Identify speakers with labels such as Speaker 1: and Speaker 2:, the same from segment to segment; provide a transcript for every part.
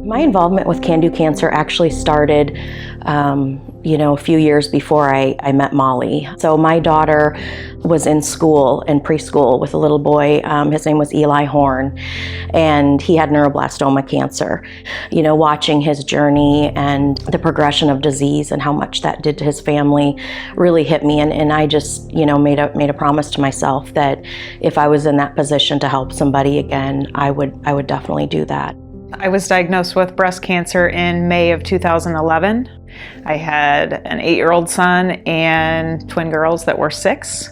Speaker 1: My involvement with Can Do Cancer actually started, a few years before I met Molly. So my daughter was in school, in preschool, with a little boy. His name was Eli Horn, and he had neuroblastoma cancer. Watching his journey and the progression of disease and how much that did to his family really hit me. And I just, made a promise to myself that if I was in that position to help somebody again, I would definitely do that.
Speaker 2: I was diagnosed with breast cancer in May of 2011. I had an 8-year-old son and twin girls that were 6.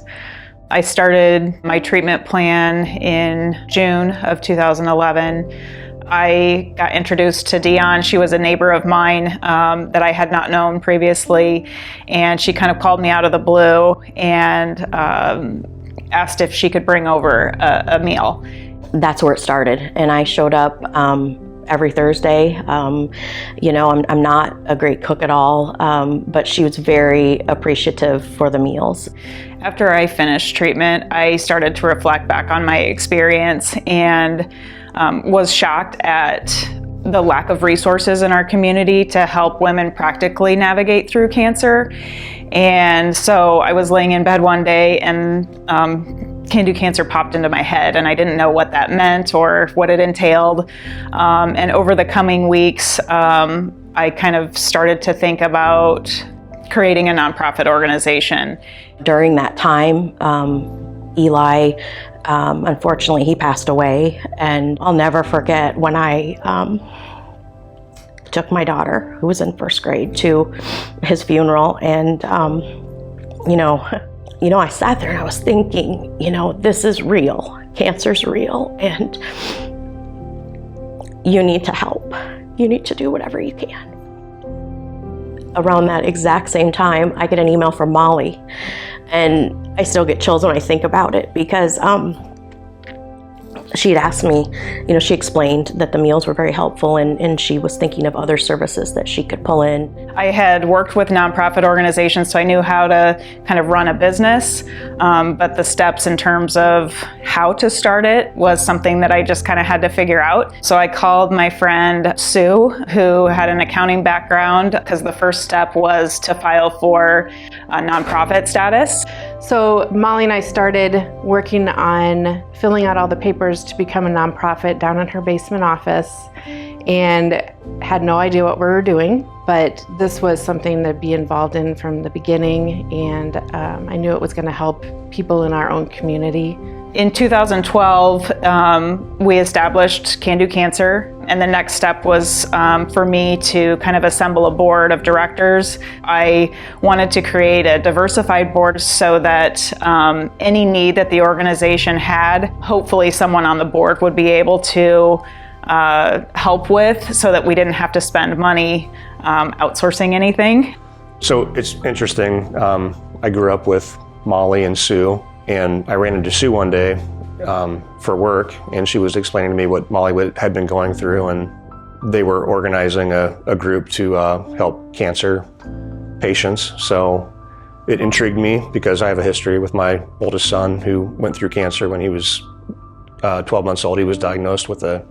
Speaker 2: I started my treatment plan in June of 2011. I got introduced to Dion. She was a neighbor of mine that I had not known previously, and she kind of called me out of the blue and asked if she could bring over a meal.
Speaker 1: That's where it started, and I showed up every Thursday. I'm not a great cook at all, but she was very appreciative for the meals.
Speaker 2: After I finished treatment, I started to reflect back on my experience and was shocked at the lack of resources in our community to help women practically navigate through cancer. And so I was laying in bed one day and Can Do Cancer popped into my head, and I didn't know what that meant or what it entailed. And over the coming weeks, I kind of started to think about creating a nonprofit organization.
Speaker 1: During that time, Eli, unfortunately, he passed away, and I'll never forget when I took my daughter, who was in first grade, to his funeral, and I sat there and I was thinking, this is real. Cancer's real, and you need to help. You need to do whatever you can. Around that exact same time, I get an email from Molly, and I still get chills when I think about it because she had asked me, she explained that the meals were very helpful, and she was thinking of other services that she could pull in.
Speaker 2: I had worked with nonprofit organizations, so I knew how to kind of run a business, but the steps in terms of how to start it was something that I just kind of had to figure out. So I called my friend Sue, who had an accounting background, because the first step was to file for a nonprofit status.
Speaker 3: So Molly and I started working on filling out all the papers to become a nonprofit down in her basement office, and had no idea what we were doing, but this was something to be involved in from the beginning, and I knew it was going to help people in our own community.
Speaker 2: In 2012, we established Can Do Cancer, and the next step was for me to kind of assemble a board of directors. I wanted to create a diversified board so that any need that the organization had, hopefully someone on the board would be able to help with, so that we didn't have to spend money outsourcing anything.
Speaker 4: So it's interesting. I grew up with Molly and Sue, and I ran into Sue one day for work, and she was explaining to me what Molly had been going through, and they were organizing a group to help cancer patients. So it intrigued me because I have a history with my oldest son who went through cancer when he was 12 months old. He was diagnosed with a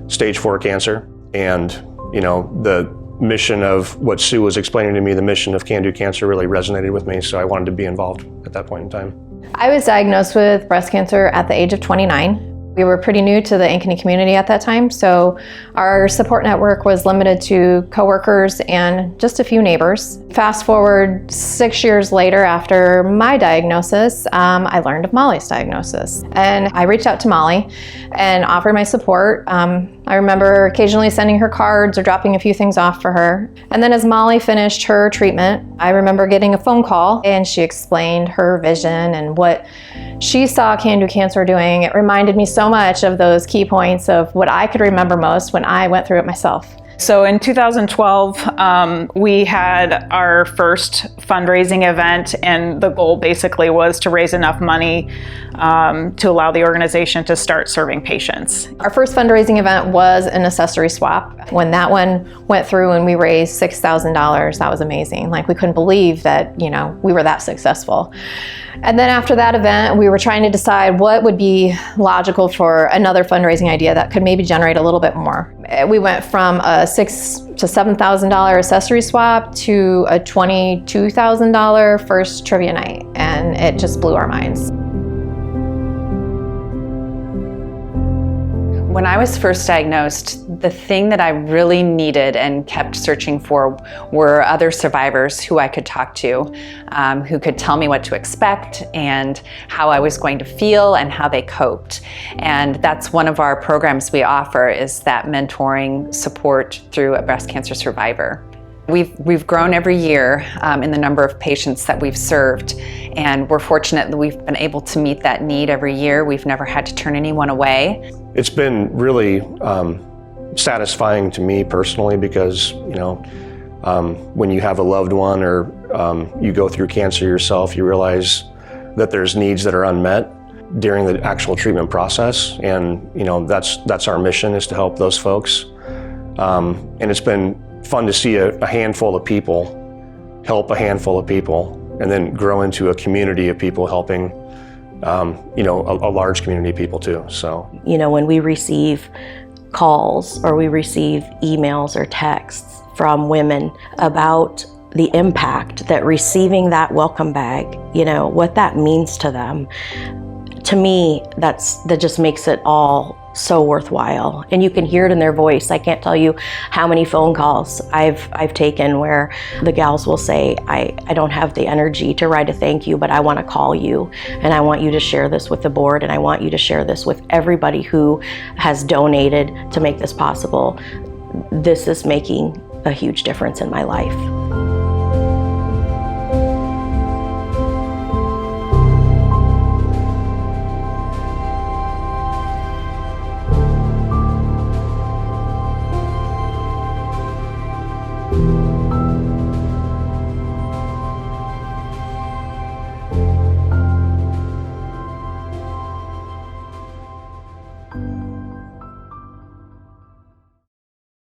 Speaker 4: stage 4 cancer, and the mission of what Sue was explaining to me, the mission of Can Do Cancer, really resonated with me, so I wanted to be involved at that point in time.
Speaker 5: I was diagnosed with breast cancer at the age of 29. We were pretty new to the Ankeny community at that time, so our support network was limited to coworkers and just a few neighbors. Fast forward 6 years later, after my diagnosis, I learned of Molly's diagnosis. And I reached out to Molly and offered my support. I remember occasionally sending her cards or dropping a few things off for her. And then as Molly finished her treatment, I remember getting a phone call, and she explained her vision and what she saw Can Do Cancer doing. It reminded me so much of those key points of what I could remember most when I went through it myself.
Speaker 2: So in 2012, we had our first fundraising event, and the goal basically was to raise enough money to allow the organization to start serving patients.
Speaker 5: Our first fundraising event was an accessory swap. When that one went through and we raised $6,000, that was amazing. Like, we couldn't believe that, we were that successful. And then after that event, we were trying to decide what would be logical for another fundraising idea that could maybe generate a little bit more. We went from a $6,000 to $7,000 accessory swap to a $22,000 first trivia night, and it just blew our minds.
Speaker 6: When I was first diagnosed, the thing that I really needed and kept searching for were other survivors who I could talk to, who could tell me what to expect and how I was going to feel and how they coped. And that's one of our programs we offer, is that mentoring support through a breast cancer survivor. We've grown every year in the number of patients that we've served, and we're fortunate that we've been able to meet that need every year. We've never had to turn anyone away.
Speaker 4: It's been really satisfying to me personally because, when you have a loved one or you go through cancer yourself, you realize that there's needs that are unmet during the actual treatment process, and that's our mission, is to help those folks. And it's been fun to see a handful of people help a handful of people, and then grow into a community of people helping a large community of people too. So,
Speaker 1: when we receive calls or we receive emails or texts from women about the impact that receiving that welcome bag, what that means to them, to me, that just makes it all so worthwhile. And you can hear it in their voice. I can't tell you how many phone calls I've taken where the gals will say, I don't have the energy to write a thank you, but I want to call you, and I want you to share this with the board, and I want you to share this with everybody who has donated to make this possible. This is making a huge difference in my life.